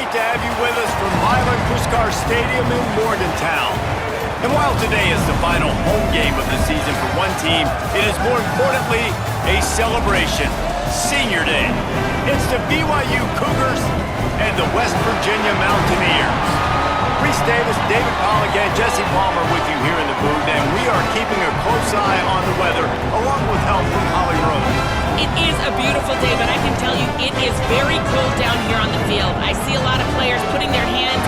great to have you with us from Milan Puskar Stadium in Morgantown. And while today is the final home game of the season for one team, it is more importantly a celebration. Senior Day. It's the BYU Cougars and the West Virginia Mountaineers. Reese Davis, David Pollock, and Jesse Palmer with you here in the booth, and we are keeping a close eye on the weather, along with help from Holly Rose. It is a beautiful day, but I can tell you it is very cold down here on the field. I see a lot of players putting their hands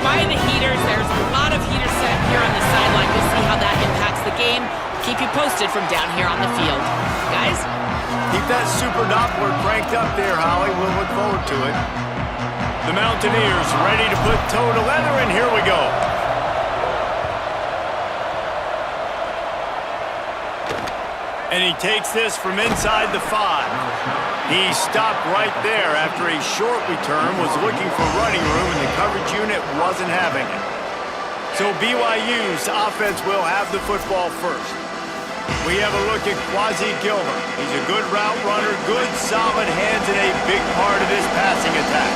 by the heaters. There's a lot of heaters set here on the sideline. We'll see how that impacts the game. Keep you posted from down here on the field. Guys? Keep that super Doppler cranked up there, Holly. We'll look forward to it. The Mountaineers ready to put toe to leather, and here we go. And he takes this from inside the 5. He stopped right there after a short return, was looking for running room, and the coverage unit wasn't having it. So BYU's offense will have the football first. We have a look at Quasi Gilmer. He's a good route runner, good solid hands, and a big part of this passing attack.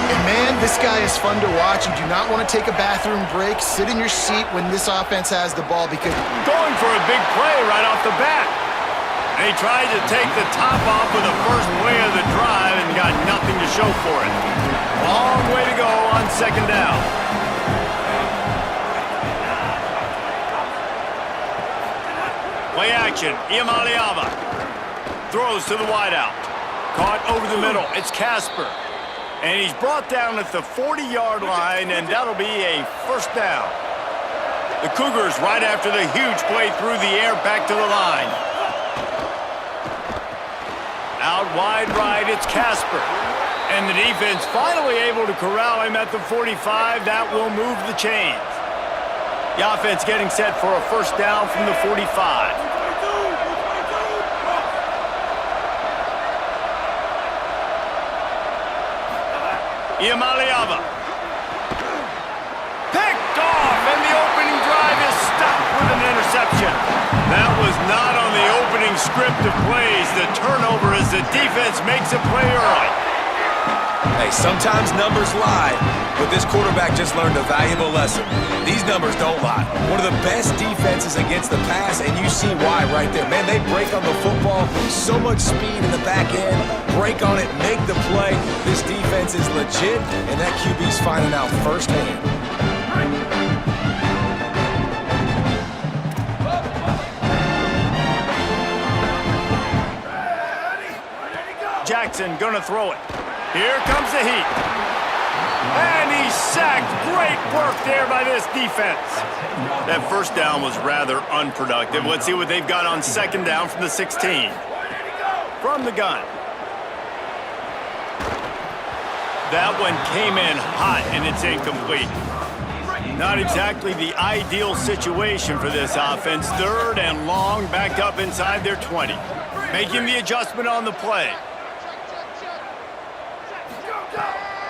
And man, this guy is fun to watch. You do not want to take a bathroom break. Sit in your seat when this offense has the ball because... Going for a big play right off the bat. And he tried to take the top off with the first play of the drive and got nothing to show for it. Long way to go on second down. Play action, Iamaleava. Throws to the wideout. Caught over the middle, it's Casper. And he's brought down at the 40-yard line, and that'll be a first down. The Cougars right after the huge play through the air back to the line. Out wide right, it's Casper. And the defense finally able to corral him at the 45. That will move the chains. The offense getting set for a first down from the 45. Iamaleava. Picked off, and the opening drive is stopped with an interception. That was not on the opening script of plays. The turnover as the defense makes a play early. Hey, sometimes numbers lie, but this quarterback just learned a valuable lesson. These numbers don't lie. One of the best defenses against the pass, and you see why right there. Man, they break on the football, so much speed in the back end, break on it, make the play. This defense is legit, and that QB's finding out firsthand. Jackson gonna throw it. Here comes the heat. And he's sacked. Great work there by this defense. That first down was rather unproductive. Let's see what they've got on second down from the 16. From the gun. That one came in hot, and it's incomplete. Not exactly the ideal situation for this offense. Third and long, back up inside their 20. Making the adjustment on the play.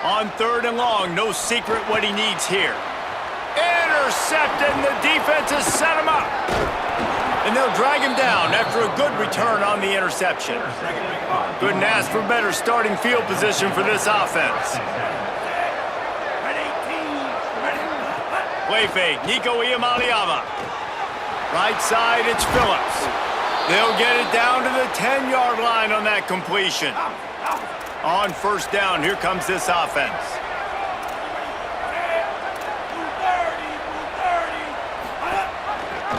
On third and long, no secret what he needs here. Intercepted, and the defense has set him up. And they'll drag him down after a good return on the interception. Couldn't ask for better starting field position for this offense. Play fake, Nico Iamaleava. Right side, it's Phillips. They'll get it down to the 10-yard line on that completion. On first down, here comes this offense.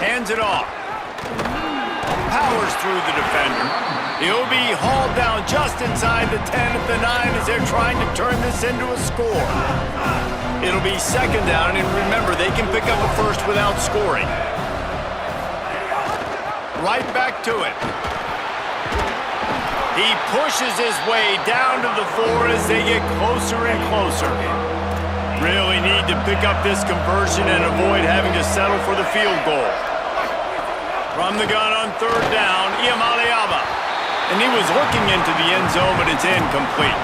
Hands it off. Powers through the defender. He'll be hauled down just inside the 10 at the 9 as they're trying to turn this into a score. It'll be second down, and remember, they can pick up a first without scoring. Right back to it. He pushes his way down to the 4 as they get closer and closer. Really need to pick up this conversion and avoid having to settle for the field goal. From the gun on third down, Iamaleava. And he was looking into the end zone, but it's incomplete.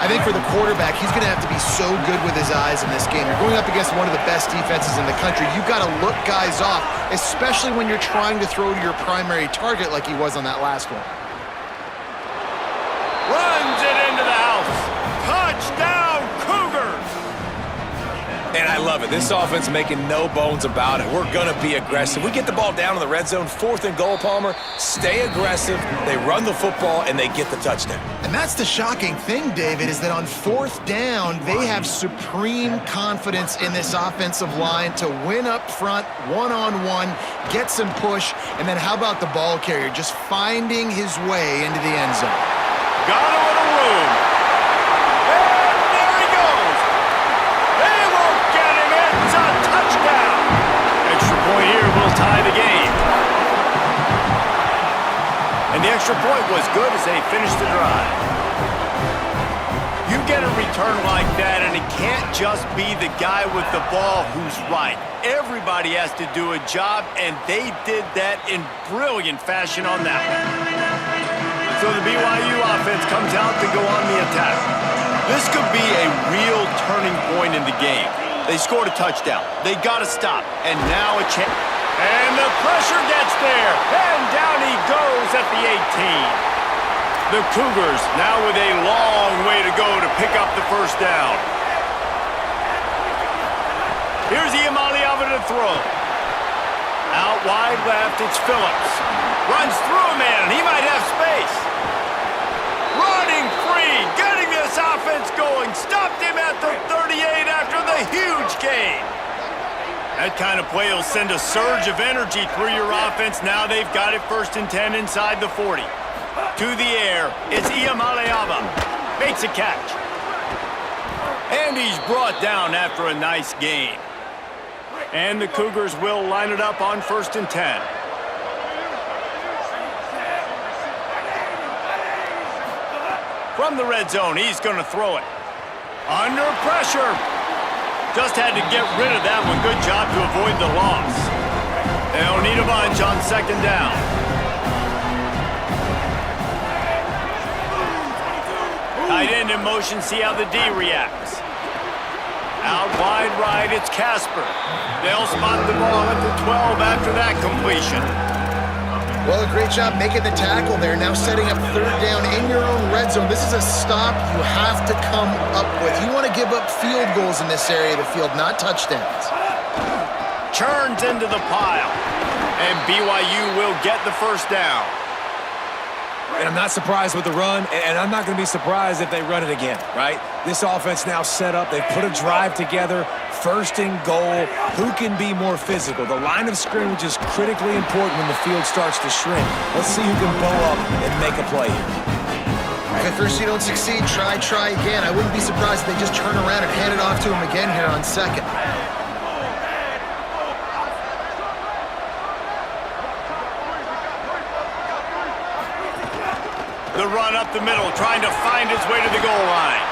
I think for the quarterback, he's going to have to be so good with his eyes in this game. You're going up against one of the best defenses in the country. You've got to look guys off, especially when you're trying to throw to your primary target like he was on that last one. Runs it into the house. Touchdown, And I love it. This offense making no bones about it. We're going to be aggressive. We get the ball down in the red zone, 4th and goal, Palmer. Stay aggressive. They run the football, and they get the touchdown. And that's the shocking thing, David, is that on 4th down, they have supreme confidence in this offensive line to win up front, one-on-one, get some push, and then how about the ball carrier just finding his way into the end zone? Got a little room. And there he goes. They won't get him. It's a touchdown. Extra point here will tie the game. And the extra point was good as they finished the drive. You get a return like that, and it can't just be the guy with the ball who's right. Everybody has to do a job, and they did that in brilliant fashion on that one. So the BYU offense comes out to go on the attack. This could be a real turning point in the game. They scored a touchdown. They got to stop. And now a chance. And the pressure gets there. And down he goes at the 18. The Cougars now with a long way to go to pick up the first down. Here's Iamaleava to throw. Out wide left, it's Phillips. Runs through a man. He might have space. Running free, getting this offense going. Stopped him at the 38 after the huge gain. That kind of play will send a surge of energy through your offense. Now they've got it 1st and 10 inside the 40. To the air, it's Iamaleava. Makes a catch. And he's brought down after a nice gain. And the Cougars will line it up on 1st and 10. From the red zone, he's going to throw it. Under pressure. Just had to get rid of that one. Good job to avoid the loss. They'll need a bunch on 2nd down. Tight end in motion, see how the D reacts. Out wide right, it's Casper. They'll spot the ball at the 12 after that completion. Well, a great job making the tackle there. Now setting up 3rd down in your own red zone. This is a stop you have to come up with. You want to give up field goals in this area of the field, not touchdowns. Churns into the pile. And BYU will get the first down. And I'm not surprised with the run, and I'm not going to be surprised if they run it again, right? This offense now set up. They've put a drive together. 1st and goal. Who can be more physical? The line of scrimmage is critically important when the field starts to shrink. Let's see who can bow up and make a play here. If at first you don't succeed, try again. I wouldn't be surprised if they just turn around and hand it off to him again here on 2nd. The run up the middle, trying to find his way to the goal line.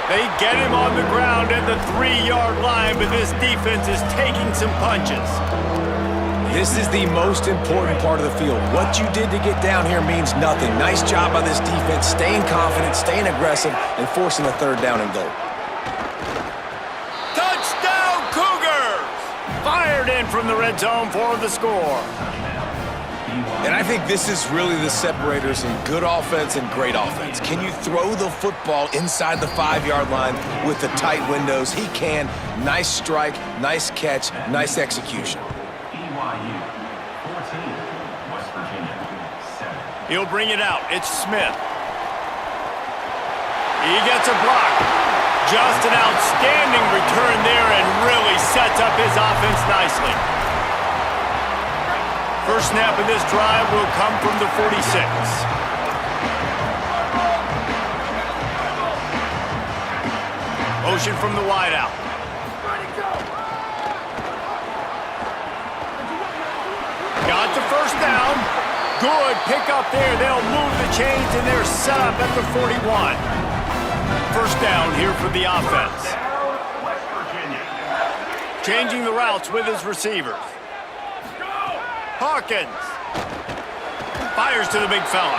They get him on the ground at the 3-yard line, but this defense is taking some punches. This is the most important part of the field. What you did to get down here means nothing. Nice job by this defense, staying confident, staying aggressive, and forcing a 3rd down and goal. Touchdown, Cougars! Fired in from the red zone for the score. And I think this is really the separators in good offense and great offense. Can you throw the football inside the 5-yard line with the tight windows? He can. Nice strike, nice catch, nice execution. He'll bring it out. It's Smith. He gets a block. Just an outstanding return there and really sets up his offense nicely. First snap of this drive will come from the 46. Motion from the wideout. Got the first down. Good pickup there. They'll move the chains, and they're set up at the 41. First down here for the offense. Changing the routes with his receivers. Hawkins fires to the big fella.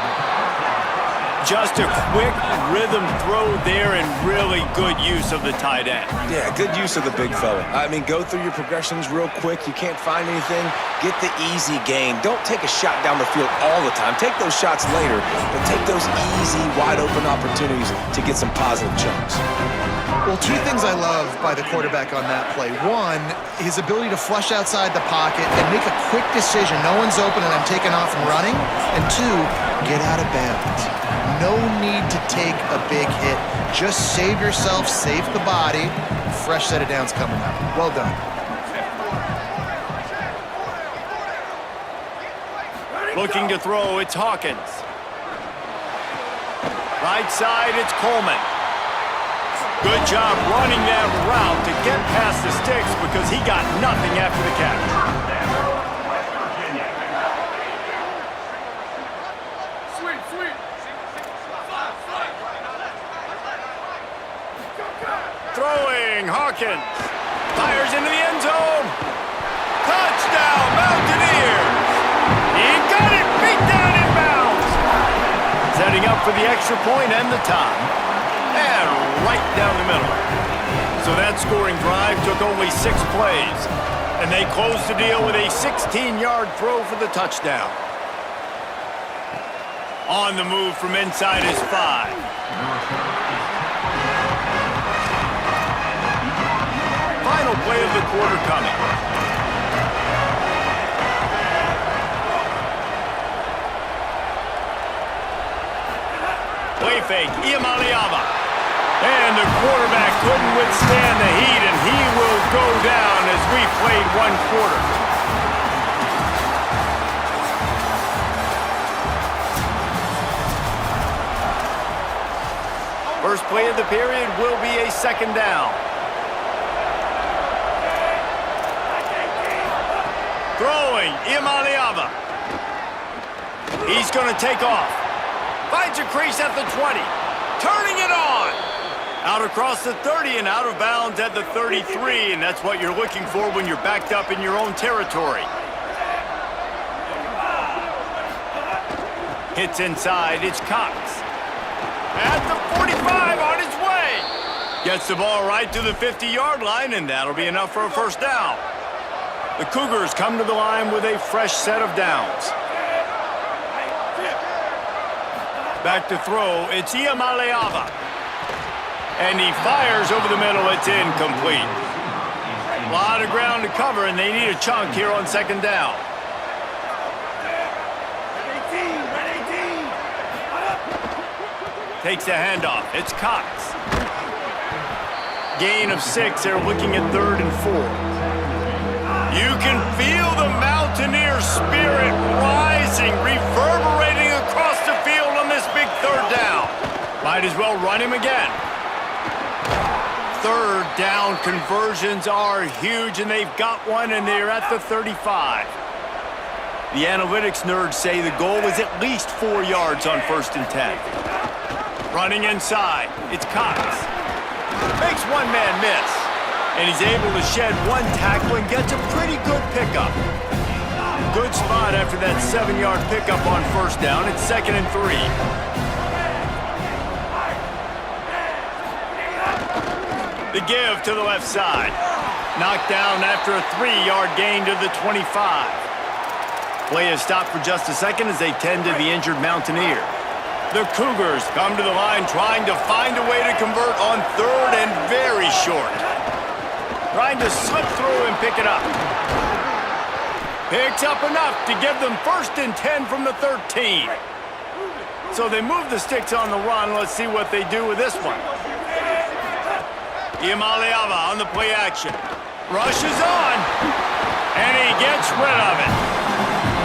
Just a quick rhythm throw there and really good use of the tight end. Yeah, good use of the big fella. I mean, go through your progressions real quick. You can't find anything. Get the easy gain. Don't take a shot down the field all the time. Take those shots later, but take those easy, wide open opportunities to get some positive chunks. Well, two things I love by the quarterback on that play. One, his ability to flush outside the pocket and make a quick decision. No one's open and I'm taking off and running. And two, get out of bounds. No need to take a big hit. Just save yourself, save the body. Fresh set of downs coming up. Well done. Looking to throw, it's Hawkins. Right side, it's Coleman. Good job running that route to get past the sticks because he got nothing after the catch. Throwing, Hawkins. Fires into the end zone. Touchdown, Mountaineers. He got it, beat down in bounds. Setting up for the extra point and the tie. And right down the middle. So that scoring drive took only 6 plays. And they closed the deal with a 16-yard throw for the touchdown. On the move from inside is 5. Final play of the quarter coming. Play fake, Iamaleava. And the quarterback couldn't withstand the heat, and he will go down as we played 1 quarter. First play of the period will be a 2nd down. Throwing, Iamaleava. He's going to take off. Finds a crease at the 20. Turning it on. Out across the 30 and out of bounds at the 33, and that's what you're looking for when you're backed up in your own territory. Hits inside, it's Cox. At the 45, on his way. Gets the ball right to the 50-yard line, and that'll be enough for a 1st down. The Cougars come to the line with a fresh set of downs. Back to throw, it's Iamaleava. And he fires over the middle, it's incomplete. A lot of ground to cover, and they need a chunk here on 2nd down. Takes the handoff, it's Cox. Gain of 6, they're looking at 3rd and 4. You can feel the Mountaineer spirit rising, reverberating across the field on this big 3rd down. Might as well run him again. 3rd down conversions are huge, and they've got one, and they're at the 35. The analytics nerds say the goal is at least 4 yards on 1st and 10. Running inside, it's Cox. Makes one man miss, and he's able to shed 1 tackle and gets a pretty good pickup. Good spot after that 7-yard pickup on 1st down. It's 2nd and 3. The give to the left side. Knocked down after a 3-yard gain to the 25. Play is stopped for just a second as they tend to the injured Mountaineer. The Cougars come to the line trying to find a way to convert on 3rd and very short. Trying to slip through and pick it up. Picks up enough to give them 1st and 10 from the 13. So they move the sticks on the run. Let's see what they do with this one. Iamaleava on the play action. Rushes on, and he gets rid of it.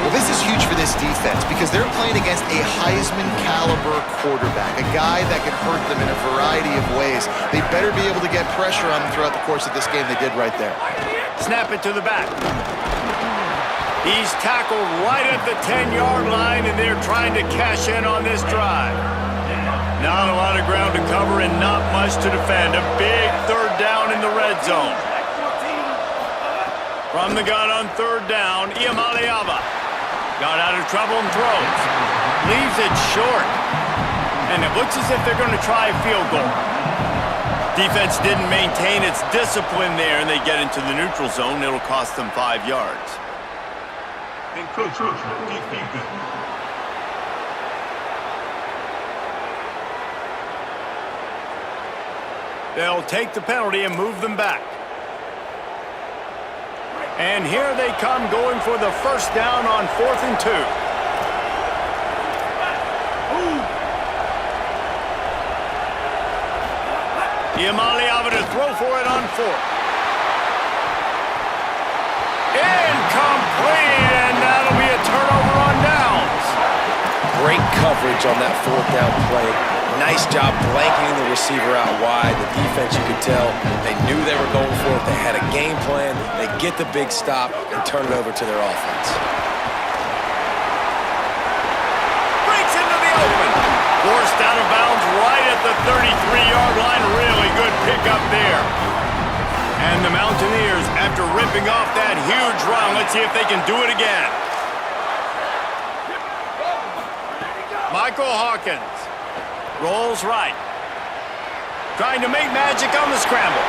Well, this is huge for this defense because they're playing against a Heisman-caliber quarterback, a guy that can hurt them in a variety of ways. They better be able to get pressure on him throughout the course of this game. They did right there. Snap it to the back. He's tackled right at the 10-yard line, and they're trying to cash in on this drive. Not a lot of ground to cover and not much to defend. A big 3rd down in the red zone. From the gun on 3rd down, Iamaleava got out of trouble and throws. Leaves it short. And it looks as if they're going to try a field goal. Defense didn't maintain its discipline there, and they get into the neutral zone. It'll cost them 5 yards. And coach, defense. They'll take the penalty and move them back. And here they come going for the first down on 4th and 2. Iamaleava to throw for it on 4th. Incomplete, and that'll be a turnover on downs. Great coverage on that 4th down play. Nice job blanketing the receiver out wide. The defense, you could tell, they knew they were going for it. They had a game plan. They get the big stop and turn it over to their offense. Breaks into the open. Forced out of bounds right at the 33-yard line. Really good pickup there. And the Mountaineers, after ripping off that huge run, let's see if they can do it again. Michael Hawkins rolls right. Trying to make magic on the scramble.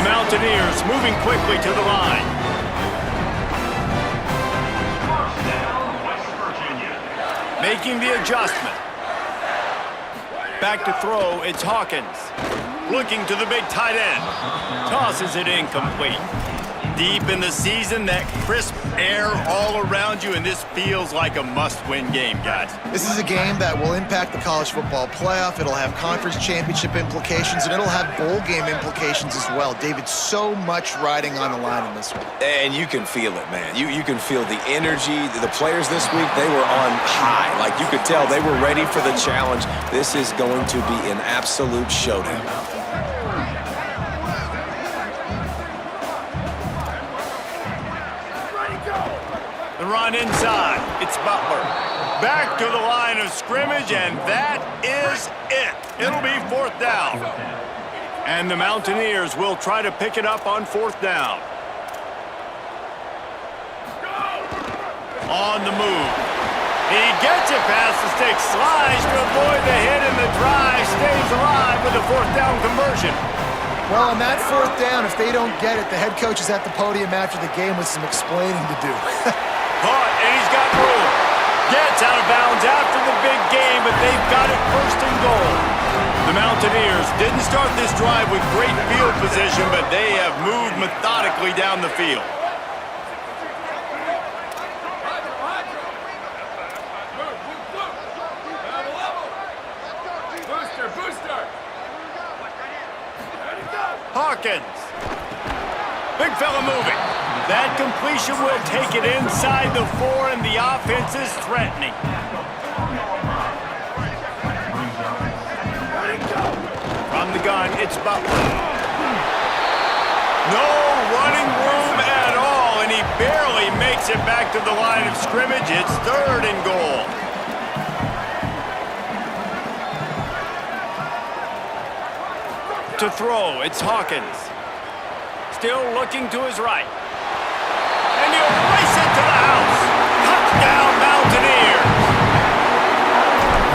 The Mountaineers moving quickly to the line. Making the adjustment. Back to throw, it's Hawkins. Looking to the big tight end. Tosses it incomplete. Deep in the season, that crisp air all around you, and this feels like a must-win game, guys. This is a game that will impact the college football playoff. It'll have conference championship implications, and it'll have bowl game implications as well. David, so much riding on the line in this one. And you can feel it, man. You can feel the energy. The players this week, they were on high. Like, you could tell they were ready for the challenge. This is going to be an absolute showdown. The run inside. It's Butler. Back to the line of scrimmage, and that is it. It'll be 4th down. And the Mountaineers will try to pick it up on 4th down. On the move. He gets it past the stick. Slides to avoid the hit, and the drive stays alive with a 4th down conversion. Well, on that 4th down, if they don't get it, the head coach is at the podium after the game with some explaining to do. Caught, and he's got room. Gets out of bounds after the big game, but they've got it 1st and goal. The Mountaineers didn't start this drive with great field position, but they have moved methodically down the field. Hawkins. Big fella moving. That completion will take it inside the 4, and the offense is threatening. From the gun, it's Butler. No running room at all, and he barely makes it back to the line of scrimmage. It's 3rd and goal. To throw, it's Hawkins. Still looking to his right. And he'll race it to the house. Touchdown, Mountaineers.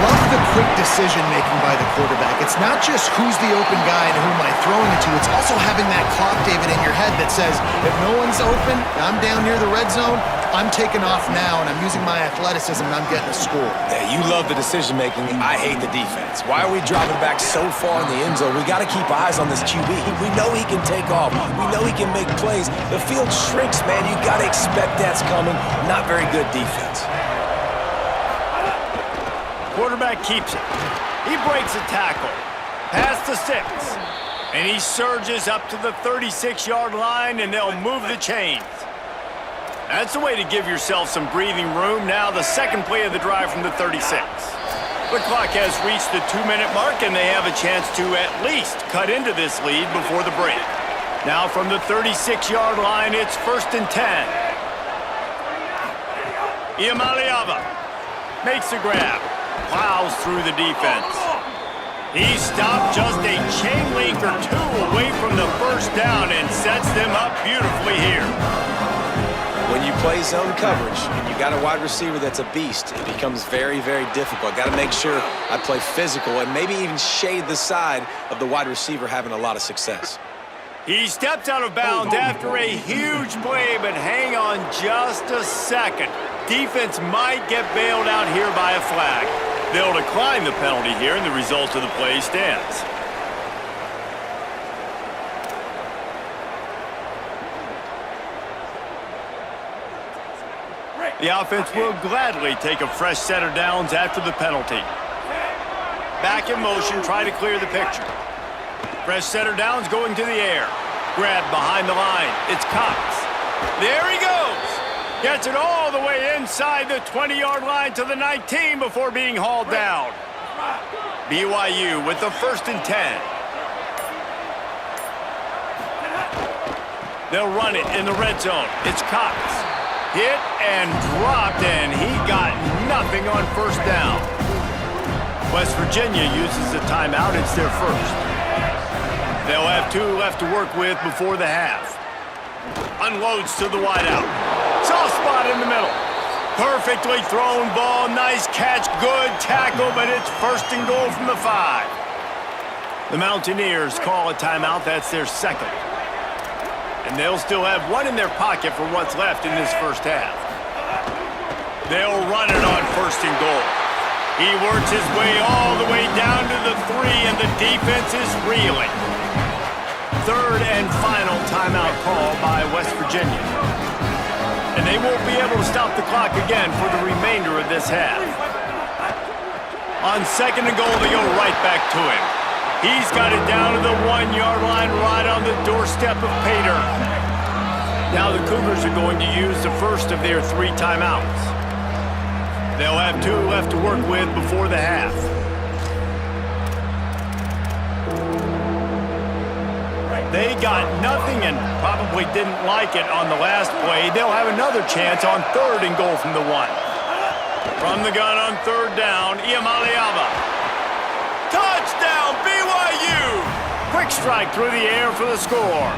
Love the quick decision-making by the quarterback. It's not just who's the open guy and who am I throwing it to. It's also having that clock, David, in your head that says, if no one's open, I'm down near the red zone, I'm taking off now, and I'm using my athleticism, and I'm getting a score. Yeah, you love the decision-making. I hate the defense. Why are we dropping back so far in the end zone? We got to keep eyes on this QB. We know he can take off. We know he can make plays. The field shrinks, man. You got to expect that's coming. Not very good defense. Quarterback keeps it. He breaks a tackle. Past the 6. And he surges up to the 36-yard line, and they'll move the chains. That's the way to give yourself some breathing room. Now the second play of the drive from the 36. The clock has reached the 2-minute mark, and they have a chance to at least cut into this lead before the break. Now from the 36-yard line, it's 1st and 10. Iamaleava makes the grab. Plows through the defense. He stopped just a chain link or 2 away from the first down and sets them up beautifully here. When you play zone coverage and you got a wide receiver that's a beast, it becomes very, very difficult. Got to make sure I play physical and maybe even shade the side of the wide receiver having a lot of success. He steps out of bounds after a huge play, but hang on just a second. Defense might get bailed out here by a flag. They'll decline the penalty here, and the result of the play stands. The offense will gladly take a fresh set of downs after the penalty. Back in motion, try to clear the picture. Fresh set of downs going to the air. Grab behind the line. It's Cox. There he goes. Gets it all the way inside the 20-yard line to the 19 before being hauled down. BYU with the 1st and 10. They'll run it in the red zone. It's Cox. Hit and dropped, and he got nothing on 1st down. West Virginia uses a timeout. It's their first. They'll have 2 left to work with before the half. Unloads to the wideout. Soft spot in the middle. Perfectly thrown ball. Nice catch. Good tackle, but it's 1st and goal from the 5. The Mountaineers call a timeout. That's their second. And they'll still have 1 in their pocket for what's left in this first half. They'll run it on 1st and goal. He works his way all the way down to the 3, and the defense is reeling. 3rd and final timeout call by West Virginia. And they won't be able to stop the clock again for the remainder of this half. On 2nd and goal, they go right back to him. He's got it down to the 1-yard line, right on the doorstep of Pater. Now the Cougars are going to use the first of their 3 timeouts. They'll have 2 left to work with before the half. They got nothing and probably didn't like it on the last play. They'll have another chance on 3rd and goal from the 1. From the gun on 3rd down, Iamaleava. Touchdown, BYU! Quick strike through the air for the score.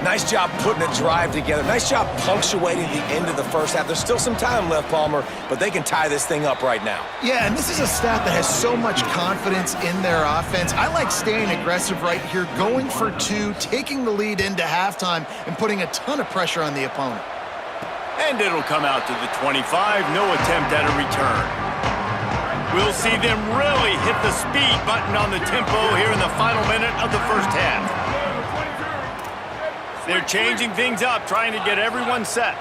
Nice job putting a drive together. Nice job punctuating the end of the first half. There's still some time left, Palmer, but they can tie this thing up right now. Yeah, and this is a staff that has so much confidence in their offense. I like staying aggressive right here, going for 2, taking the lead into halftime, and putting a ton of pressure on the opponent. And it'll come out to the 25. No attempt at a return. We'll see them really hit the speed button on the tempo here in the final minute of the first half. They're changing things up, trying to get everyone set.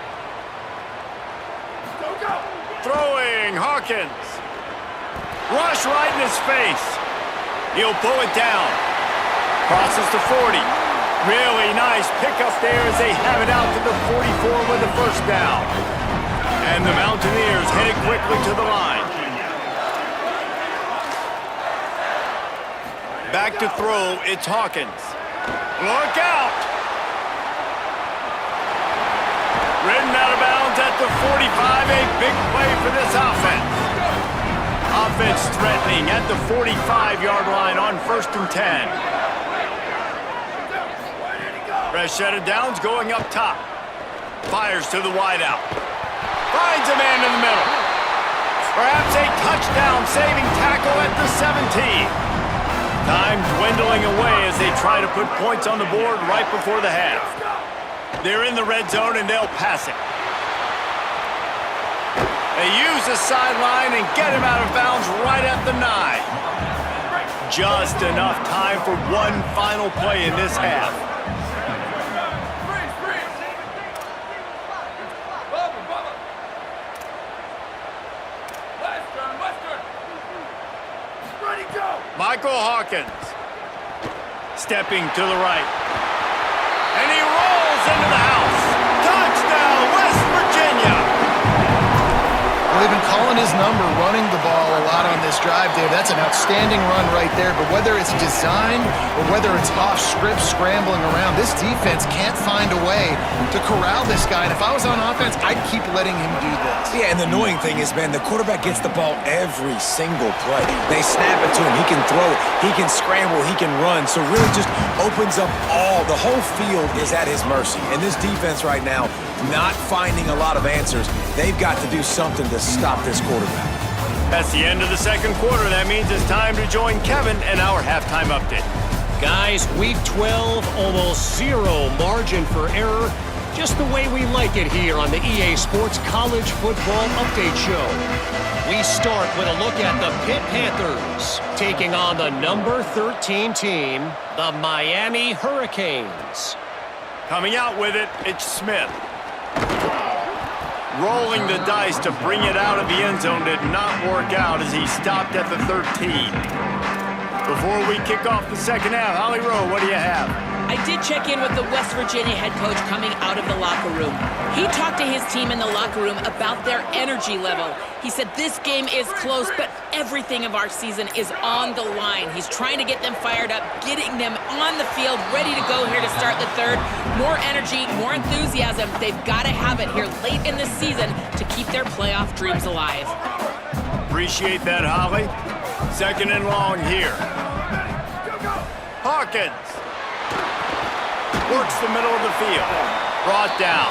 Throwing, Hawkins. Rush right in his face. He'll pull it down. Crosses to 40. Really nice pickup there as they have it out to the 44 with the 1st down. And the Mountaineers headed quickly to the line. Back to throw, it's Hawkins. Look out! Ridden out of bounds at the 45, a big play for this offense. Offense threatening at the 45-yard line on 1st and 10. Fresh set of downs going up top. Fires to the wideout. Finds a man in the middle. Perhaps a touchdown-saving tackle at the 17. Time dwindling away as they try to put points on the board right before the half. They're in the red zone and they'll pass it. They use the sideline and get him out of bounds right at the 9. Just enough time for one final play in this half. Michael Hawkins stepping to the right. And he rolls into the house. Touchdown, West Virginia. Well, they've been calling his number, running the ball a lot on this drive, Dave. That's an outstanding run right there. But whether it's designed or whether it's off script scrambling around, this defense can't find a way to corral this guy. And if I was on offense, I'd keep letting him do this. Yeah, and the annoying thing is, man, the quarterback gets the ball every single play. They snap it to him. He can throw it. He can scramble. He can run. So really just opens up the whole field is at his mercy. And this defense right now, not finding a lot of answers. They've got to do something to stop this quarterback. That's the end of the second quarter. That means it's time to join Kevin and our halftime update. Guys, week 12, almost zero margin for error. Just the way we like it here on the EA Sports College Football Update Show. We start with a look at the Pitt Panthers, taking on the number 13 team, the Miami Hurricanes. Coming out with it, it's Smith. Rolling the dice to bring it out of the end zone did not work out as he stopped at the 13. Before we kick off the second half, Holly Rowe, what do you have? I did check in with the West Virginia head coach coming out of the locker room. He talked to his team in the locker room about their energy level. He said this game is close, but everything of our season is on the line. He's trying to get them fired up, getting them on the field, ready to go here to start the third. More energy, more enthusiasm. They've got to have it here late in the season to keep their playoff dreams alive. Appreciate that, Holly. Second and long here. Hawkins works the middle of the field. Brought down.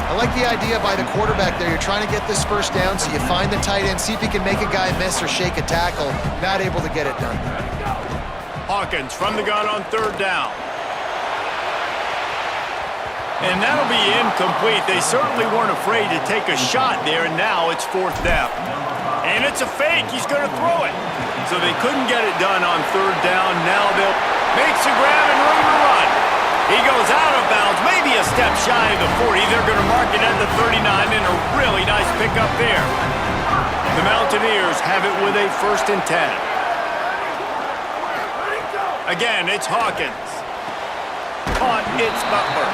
I like the idea by the quarterback there. You're trying to get this first down, so you find the tight end, see if he can make a guy miss or shake a tackle. Not able to get it done. Hawkins from the gun on third down. And that'll be incomplete. They certainly weren't afraid to take a shot there, and now it's fourth down. And it's a fake. He's going to throw it. So they couldn't get it done on third down. Now they'll make the grab and room to run. He goes out of bounds, maybe a step shy of the 40. They're going to mark it at the 39, and a really nice pickup there. The Mountaineers have it with a 1st and 10. Again, it's Hawkins. Caught, it's Butler.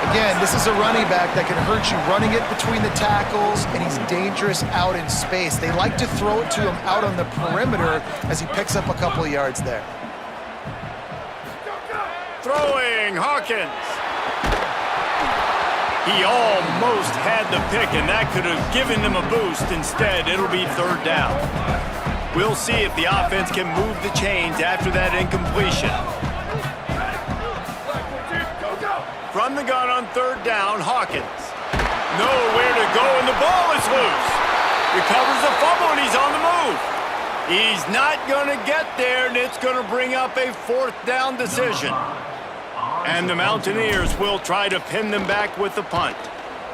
Again, this is a running back that can hurt you running it between the tackles, and he's dangerous out in space. They like to throw it to him out on the perimeter as he picks up a couple of yards there. Throwing, Hawkins. He almost had the pick, and that could have given them a boost. Instead, it'll be third down. We'll see if the offense can move the chains after that incompletion. From the gun on third down, Hawkins. Nowhere to go, and the ball is loose. Recovers the fumble, and he's on the move. He's not going to get there, and it's going to bring up a 4th down decision. And the Mountaineers will try to pin them back with the punt.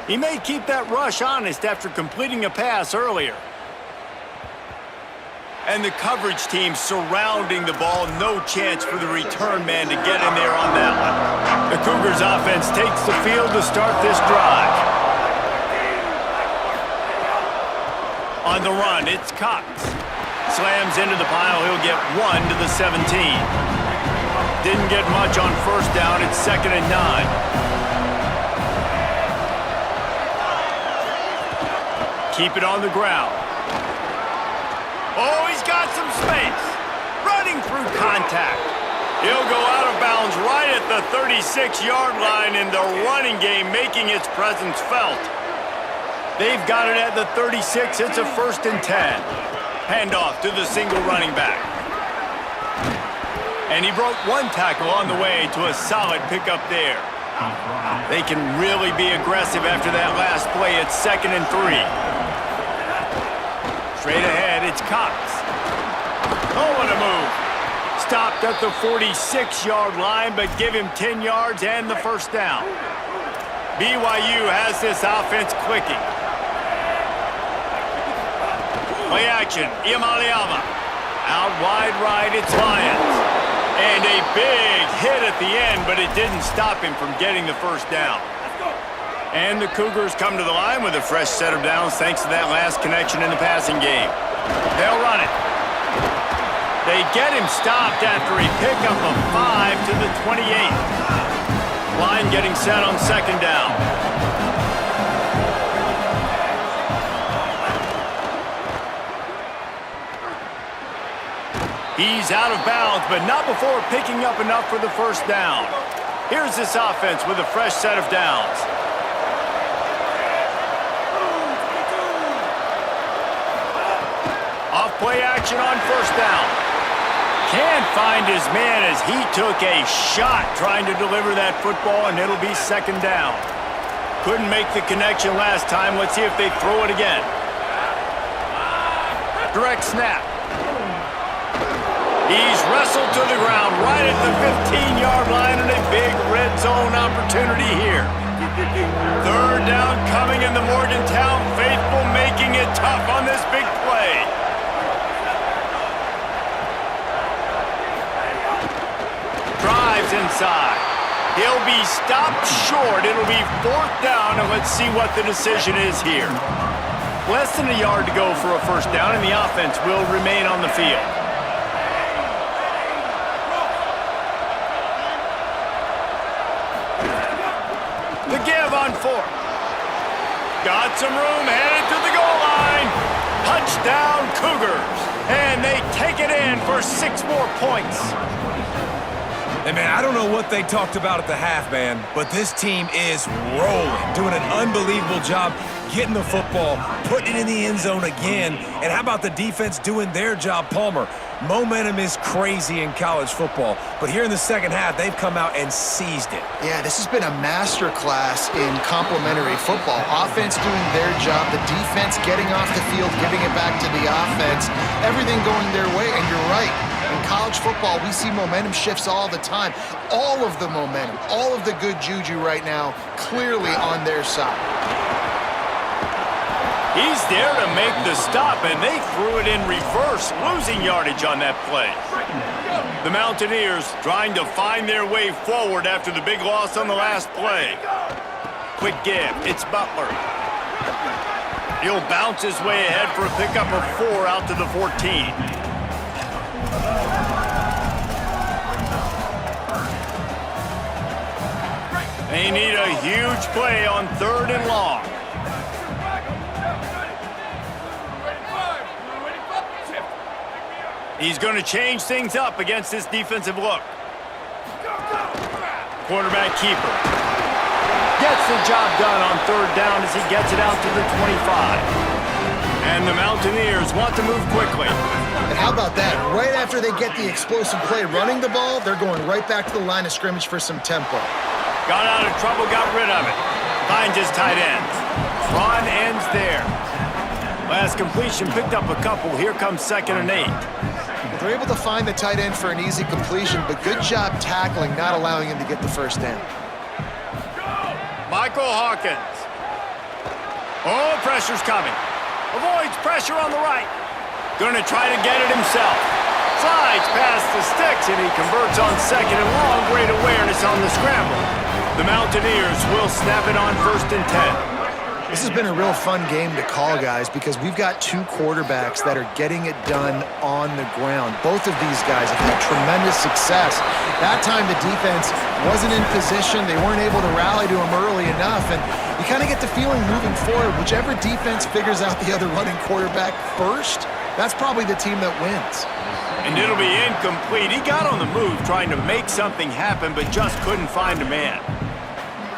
He may keep that rush honest after completing a pass earlier. And the coverage team surrounding the ball, no chance for the return man to get in there on that one. The Cougars offense takes the field to start this drive. On the run, it's Cox. Slams into the pile, he'll get 1 to the 17. Didn't get much on first down, it's 2nd and 9. Keep it on the ground. Oh, he's got some space. Running through contact. He'll go out of bounds right at the 36-yard line, and the running game making its presence felt. They've got it at the 36. It's a 1st and 10. Handoff to the single running back. And he broke one tackle on the way to a solid pickup there. They can really be aggressive after that last play. It's 2nd and 3. Straight ahead, it's Cox. Oh, what a move. Stopped at the 46-yard line, but give him 10 yards and the 1st down. BYU has this offense clicking. Play action, Iamaleava. Out wide right, it's Lyons. And a big hit at the end, but it didn't stop him from getting the 1st down. And the Cougars come to the line with a fresh set of downs thanks to that last connection in the passing game. They'll run it. They get him stopped after a pickup of 5 to the 28. Line getting set on 2nd down. He's out of bounds, but not before picking up enough for the 1st down. Here's this offense with a fresh set of downs. Off play action on 1st down. Can't find his man as he took a shot trying to deliver that football, and it'll be 2nd down. Couldn't make the connection last time. Let's see if they throw it again. Direct snap. He's wrestled to the ground right at the 15-yard line, and a big red zone opportunity here. 3rd down coming in the Morgantown faithful, making it it tough on this big play. Drives inside. He'll be stopped short. It'll be 4th down, and let's see what the decision is here. Less than a yard to go for a first down, and the offense will remain on the field. The give on 4th. Got some room, headed to the goal line. Touchdown, Cougars. And they take it in for 6 more points. Hey, man, I don't know what they talked about at the half, man, but this team is rolling, doing an unbelievable job getting the football, putting it in the end zone again. And how about the defense doing their job, Palmer? Momentum is crazy in college football, but here in the second half, they've come out and seized it. Yeah, this has been a master class in complementary football. Offense doing their job, the defense getting off the field, giving it back to the offense, everything going their way, and you're right. In college football, we see momentum shifts all the time. All of the momentum, all of the good juju right now, clearly on their side. He's there to make the stop, and they threw it in reverse, losing yardage on that play. The Mountaineers trying to find their way forward after the big loss on the last play. Quick give, it's Butler. He'll bounce his way ahead for a pickup of 4 out to the 14. They need a huge play on 3rd and long. He's going to change things up against this defensive look. Quarterback keeper. Gets the job done on 3rd down as he gets it out to the 25. And the Mountaineers want to move quickly. And how about that? Right after they get the explosive play running the ball, they're going right back to the line of scrimmage for some tempo. Got out of trouble, got rid of it. Finds his tight ends. Run ends there. Last completion picked up a couple. Here comes 2nd and 8. They're able to find the tight end for an easy completion, but good job tackling, not allowing him to get the first down. Michael Hawkins. Oh, pressure's coming. Avoids pressure on the right. Gonna try to get it himself. Slides past the sticks, and he converts on 2nd and long. Great awareness on the scramble. The Mountaineers will snap it on 1st and 10. This has been a real fun game to call, guys, because we've got 2 quarterbacks that are getting it done on the ground. Both of these guys have had tremendous success. That time the defense wasn't in position. They weren't able to rally to him early enough, and you kind of get the feeling moving forward, whichever defense figures out the other running quarterback first, that's probably the team that wins. And it'll be incomplete. He got on the move trying to make something happen, but just couldn't find a man.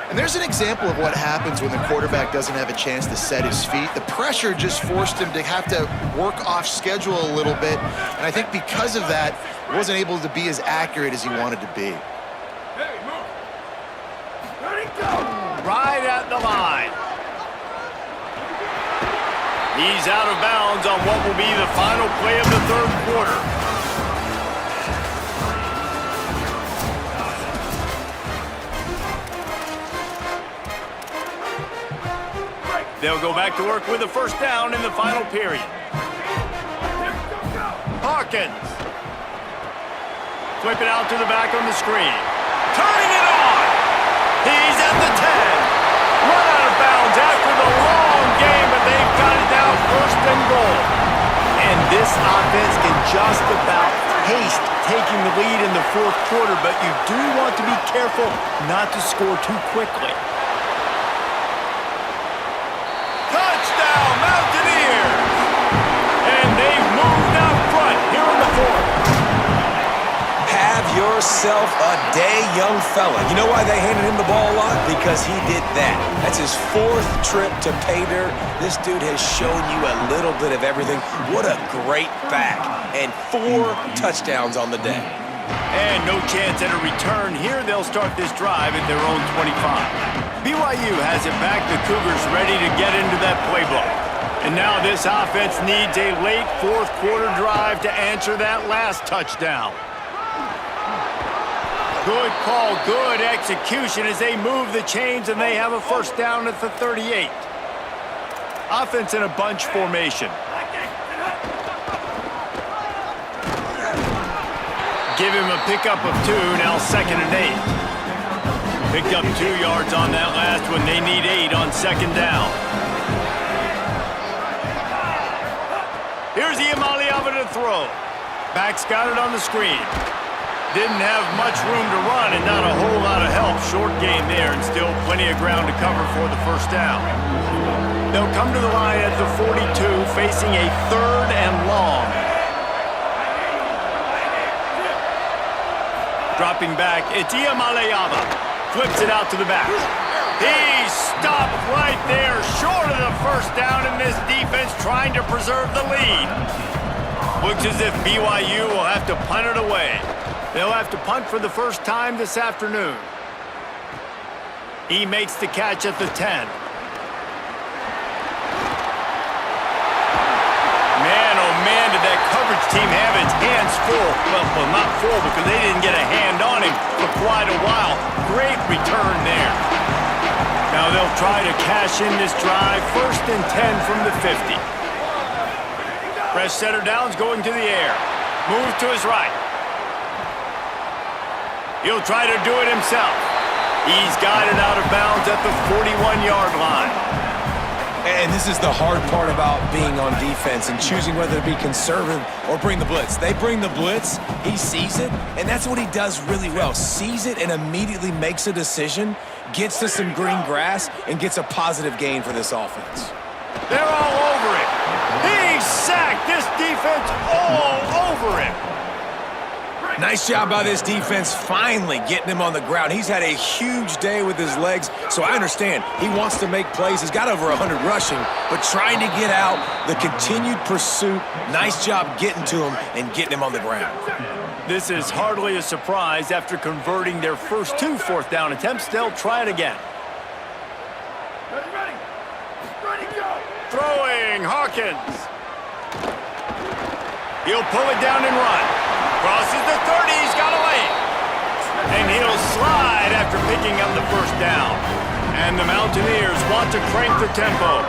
And there's an example of what happens when the quarterback doesn't have a chance to set his feet. The pressure just forced him to have to work off schedule a little bit. And I think because of that, he wasn't able to be as accurate as he wanted to be. Right at the line. He's out of bounds on what will be the final play of the 3rd quarter. They'll go back to work with a first down in the final period. Hawkins. Flip it out to the back on the screen. Turning it on. He's at the 10. Run out of bounds after the long game, but they've got it down 1st and goal. And this offense can just about taste taking the lead in the 4th quarter, but you do want to be careful not to score too quickly. Touchdown, Mountaineers! And they've moved out front here in the 4th. Have yourself a day, young fella. You know why they handed him the ball a lot? Because he did that. That's his 4th trip to pay dirt. This dude has shown you a little bit of everything. What a great back. And 4 touchdowns on the day. And no chance at a return here. They'll start this drive at their own 25. BYU has it back. The Cougars ready to get into that playbook. And now this offense needs a late 4th quarter drive to answer that last touchdown. Good call, good execution as they move the chains, and they have a first down at the 38. Offense in a bunch formation. Give him a pickup of 2, now 2nd and 8. Picked up 2 yards on that last one. They need 8 on 2nd down. Here's Iamaleava to throw. Back's got it on the screen. Didn't have much room to run and not a whole lot of help. Short game there and still plenty of ground to cover for the 1st down. They'll come to the line at the 42, facing a 3rd and long. Dropping back, it's Iamaleava. Flips it out to the back. He stopped right there, short of the 1st down, and this defense trying to preserve the lead. Looks as if BYU will have to punt it away. They'll have to punt for the 1st time this afternoon. He makes the catch at the 10. Man, did that coverage team have its hands full. Well, not full because they didn't get a hand on him for quite a while. Great return there. Now they'll try to cash in this drive. 1st and 10 from the 50. Fresh setter downs going to the air. Move to his right. He'll try to do it himself. He's got it out of bounds at the 41-yard line. And this is the hard part about being on defense and choosing whether to be conservative or bring the blitz. They bring the blitz, he sees it, and that's what he does really well. Sees it and immediately makes a decision, gets to some green grass, and gets a positive gain for this offense. They're all over it. He's sacked. This defense all over him. Nice job by this defense finally getting him on the ground. He's had a huge day with his legs, so I understand he wants to make plays. He's got over 100 rushing, but trying to get out, the continued pursuit, nice job getting to him and getting him on the ground. This is hardly a surprise. After converting their first 2 4th down attempts, they'll try it again. Ready, go! Throwing, Hawkins. He'll pull it down and run. Crosses the 30, he's got away. And he'll slide after picking up the 1st down. And the Mountaineers want to crank the tempo.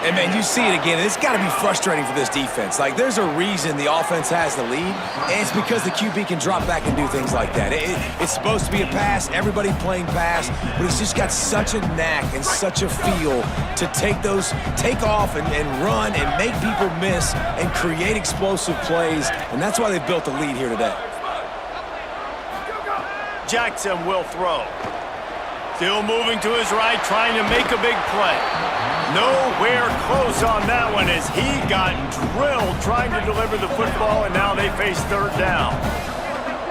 And, man, you see it again. It's got to be frustrating for this defense. Like, there's a reason the offense has the lead, and it's because the QB can drop back and do things like that. It's supposed to be a pass, everybody playing pass, but he's just got such a knack and such a feel to take off and run and make people miss and create explosive plays, and that's why they've built the lead here today. Jackson will throw. Still moving to his right, trying to make a big play. Nowhere close on that one as he got drilled trying to deliver the football, and now they face 3rd down.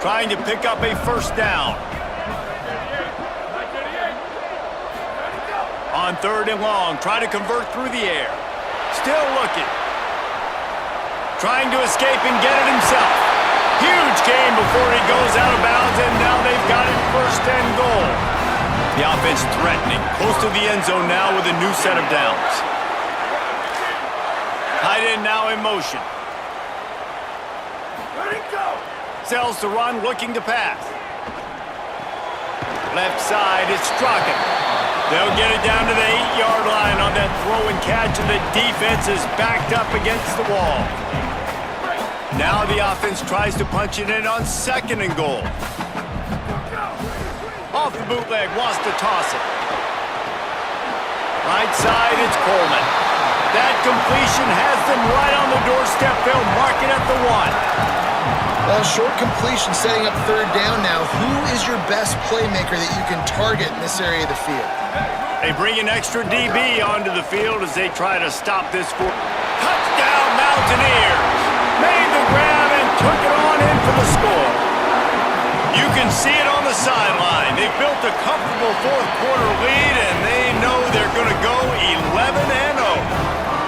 Trying to pick up a 1st down. On 3rd and long, try to convert through the air. Still looking. Trying to escape and get it himself. Huge gain before he goes out of bounds, and now they've got it 1st and goal. The offense threatening, close to the end zone now with a new set of downs. Tight end now in motion. Ready, go! Sells to run, looking to pass. Left side, it's Straka. They'll get it down to the 8-yard line on that throw and catch, and the defense is backed up against the wall. Now the offense tries to punch it in on 2nd and goal. Off the bootleg, wants to toss it. Right side, it's Coleman. That completion has them right on the doorstep. They'll mark it at the 1. Well, short completion setting up 3rd down now. Who is your best playmaker that you can target in this area of the field? They bring an extra DB onto the field as they try to stop this. Touchdown, Mountaineers! Made the grab and took it on in for the score. You can see it on the sideline. They've built a comfortable 4th quarter lead, and they know they're going to go 11-0.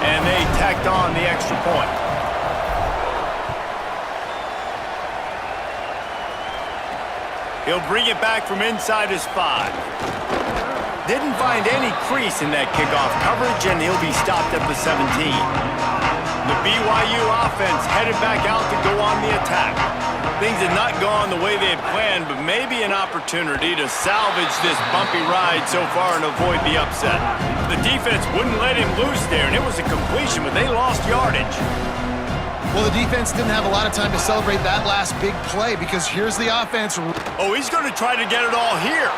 And they tacked on the extra point. He'll bring it back from inside his 5. Didn't find any crease in that kickoff coverage, and he'll be stopped at the 17. The BYU offense headed back out to go on the attack. Things had not gone the way they had planned, but maybe an opportunity to salvage this bumpy ride so far and avoid the upset. The defense wouldn't let him loose there, and it was a completion, but they lost yardage. Well, the defense didn't have a lot of time to celebrate that last big play because here's the offense. Oh, he's going to try to get it all here.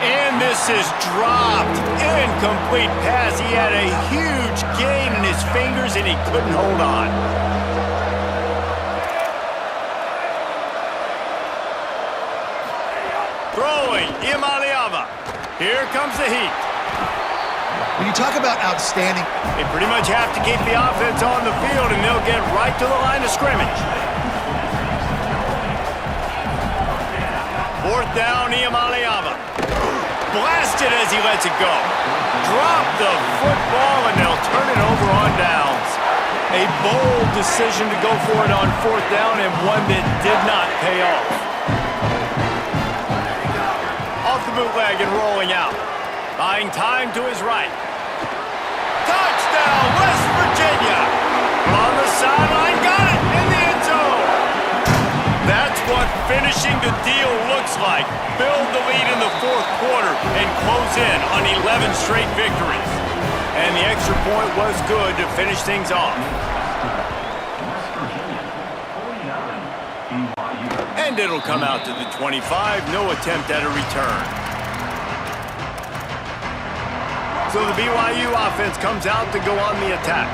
And this is dropped. Incomplete pass. He had a huge gain in his fingers, and he couldn't hold on. Throwing, Imaliava. Here comes the heat. When you talk about outstanding, They pretty much have to keep the offense on the field, and they'll get right to the line of scrimmage. Fourth down, Imaliava. Blasted as he lets it go. Drop the football, and they'll turn it over on downs. A bold decision to go for it on fourth down, and one that did not pay off. Off the bootleg and rolling out. Buying time to his right. Touchdown, West Virginia. On the sideline, got it in the end zone. That's what finishing the deal looks like. Build the lead in the fourth quarter and close in on 11 straight victories. And the extra point was good to finish things off. And it'll come out to the 25. No attempt at a return. So the BYU offense comes out to go on the attack.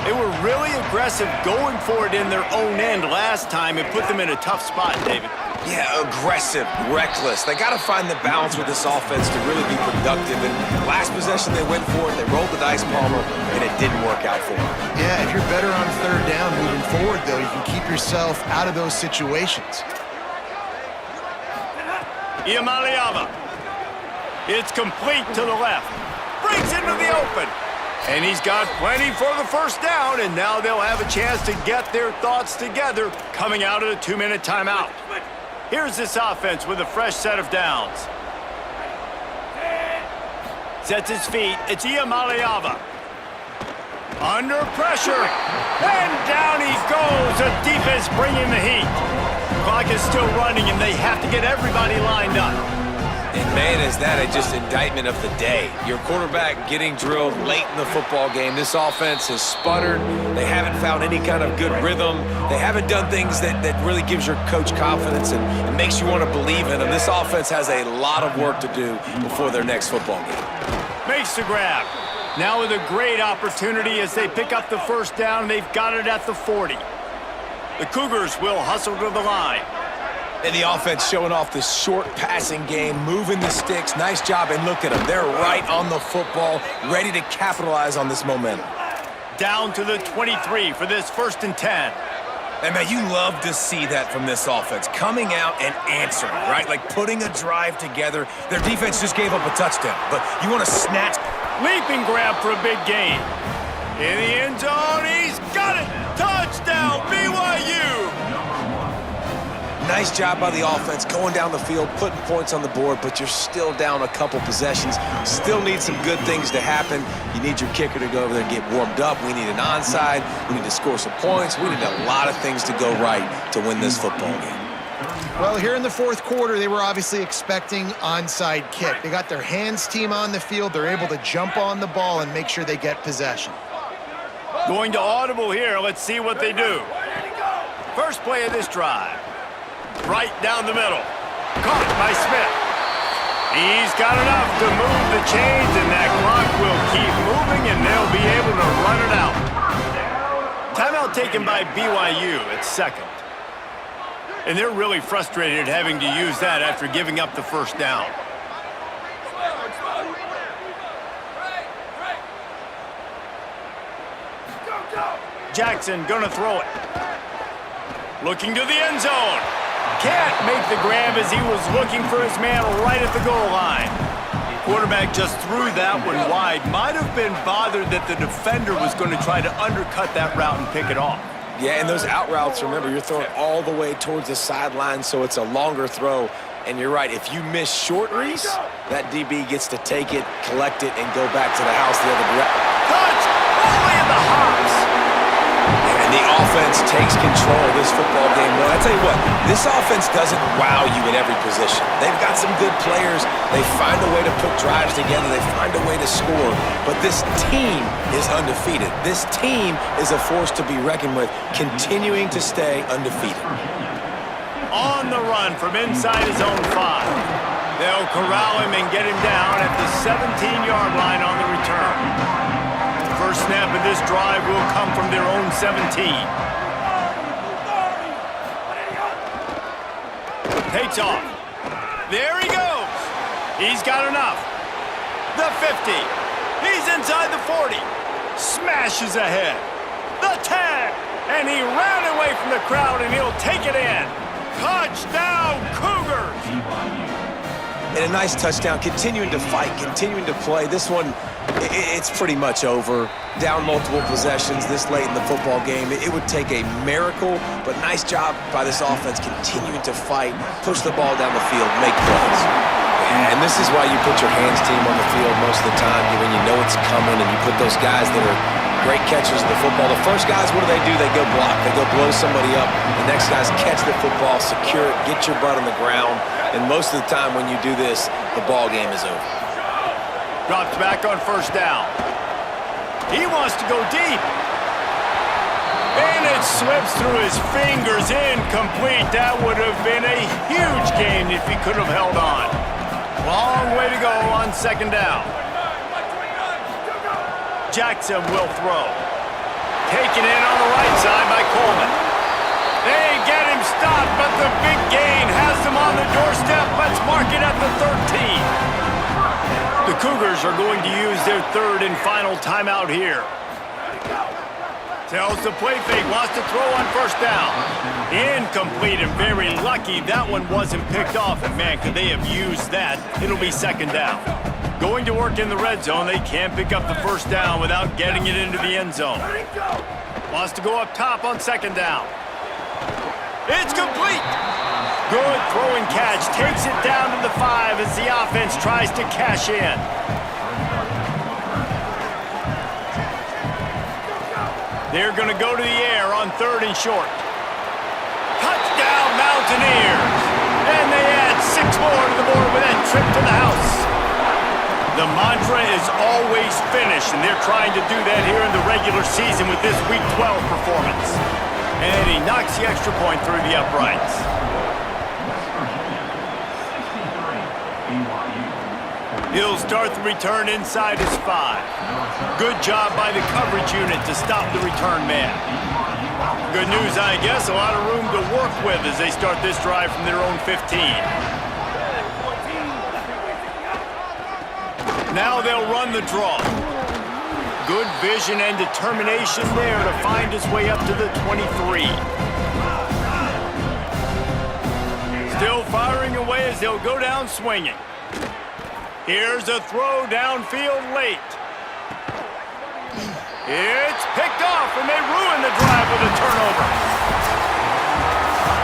They were really aggressive going for it in their own end last time. It put them in a tough spot, David. Yeah, aggressive, reckless. They got to find the balance with this offense to really be productive. And last possession, they went for it. They rolled the dice, Palmer, and it didn't work out for them. yeah, if you're better on third down moving forward, though, you can keep yourself out of those situations. Imaliava. It's complete to the left. Breaks into the open. And he's got plenty for the first down, and now they'll have a chance to get their thoughts together coming out of the 2-minute timeout. Here's this offense with a fresh set of downs. Sets his feet. It's Imaliava. Under pressure. And down he goes. The defense bringing the heat. Clock is still running, and they have to get everybody lined up. And man, is that just indictment of the day. Your quarterback getting drilled late in the football game. This offense has sputtered. They haven't found any kind of good rhythm. They haven't done things that really gives your coach confidence and makes you want to believe in them. This offense has a lot of work to do before their next football game. Makes the grab. Now with a great opportunity as they pick up the first down. They've got it at the 40. The Cougars will hustle to the line. And the offense showing off this short passing game, moving the sticks. Nice job, and look at them. They're right on the football, ready to capitalize on this momentum. Down to the 23 for this 1st and 10. And man, you love to see that from this offense. Coming out and answering, right? Like putting a drive together. Their defense just gave up a touchdown, but you want to snatch. Leaping grab for a big gain. In the end zone, he's got it! Touchdown, BYU! Nice job by the offense, going down the field, putting points on the board, but you're still down a couple possessions. Still need some good things to happen. You need your kicker to go over there and get warmed up. We need an onside. We need to score some points. We need a lot of things to go right to win this football game. Well, here in the fourth quarter, they were obviously expecting onside kick. They got their hands team on the field. They're able to jump on the ball and make sure they get possession. Going to audible here. Let's see what they do. First play of this drive. Right down the middle. Caught by Smith. He's got enough to move the chains, and that clock will keep moving, and they'll be able to run it out. Timeout taken by BYU at 2nd. And they're really frustrated having to use that after giving up the first down. Jackson gonna throw it. Looking to the end zone. Can't make the grab as he was looking for his man right at the goal line. Quarterback just threw that one wide. Might have been bothered that the defender was going to try to undercut that route and pick it off. Yeah, and those out routes, remember, you're throwing all the way towards the sideline, so it's a longer throw. And you're right, if you miss short, Reese, that DB gets to take it, collect it, and go back to the house the other direction. Touch! All the way in the hops! And the offense takes control of this football game. Well, I tell you what, this offense doesn't wow you in every position. They've got some good players. They find a way to put drives together. They find a way to score. But this team is undefeated. This team is a force to be reckoned with, continuing to stay undefeated. On the run from inside his own 5. They'll corral him and get him down at the 17-yard line on the return. First snap of this drive will come from their own 17. Takes off. There he goes. He's got enough. The 50. He's inside the 40. Smashes ahead. The 10. And he ran away from the crowd, and he'll take it in. Touchdown, Cougars! And a nice touchdown, continuing to fight, continuing to play. This one, it's pretty much over. Down multiple possessions this late in the football game. It would take a miracle, but nice job by this offense continuing to fight, push the ball down the field, make plays. And this is why you put your hands team on the field most of the time, when you know it's coming, and you put those guys that are great catchers of the football. The first guys, what do? They go block. They go blow somebody up. The next guys catch the football, secure it, get your butt on the ground. And most of the time when you do this, the ball game is over. Drops back on first down. He wants to go deep. And it slips through his fingers, incomplete. That would have been a huge gain if he could have held on. Long way to go on second down. Jackson will throw. Taken in on the right side by Coleman. They get him stopped, but the big gain has them on the doorstep. Let's mark it at the 13. The Cougars are going to use their third and final timeout here. Tells the play fake, wants to throw on first down. Incomplete, and very lucky that one wasn't picked off. And man, could they have used that? It'll be second down. Going to work in the red zone. They can't pick up the first down without getting it into the end zone. Wants to go up top on second down. It's complete. Good throwing catch. Takes it down to the 5 as the offense tries to cash in. They're going to go to the air on third and short. Touchdown, Mountaineers. And they add 6 more to the board with that trip to the house. The mantra is always finish, and they're trying to do that here in the regular season with this Week 12 performance. And he knocks the extra point through the uprights. He'll start the return inside his 5. Good job by the coverage unit to stop the return man. Good news, I guess, a lot of room to work with as they start this drive from their own 15. Now they'll run the draw. Good vision and determination there to find his way up to the 23. Still firing away as they'll go down swinging. Here's a throw downfield late. It's picked off, and they ruin the drive with a turnover.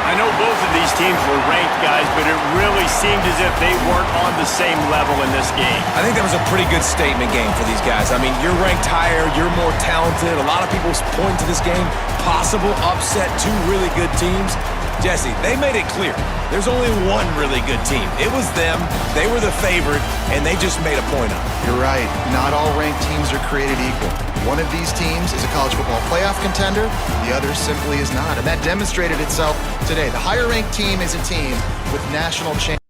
I know both of these teams were ranked, guys, but it really seemed as if they weren't on the same level in this game. I think that was a pretty good statement game for these guys. I mean, you're ranked higher, you're more talented. A lot of people point to this game, possible upset, 2 really good teams. Jesse, they made it clear. There's only one really good team. It was them. They were the favorite, and they just made a point of it. You're right. Not all ranked teams are created equal. One of these teams is a college football playoff contender. The other simply is not. And that demonstrated itself today. The higher ranked team is a team with national champions.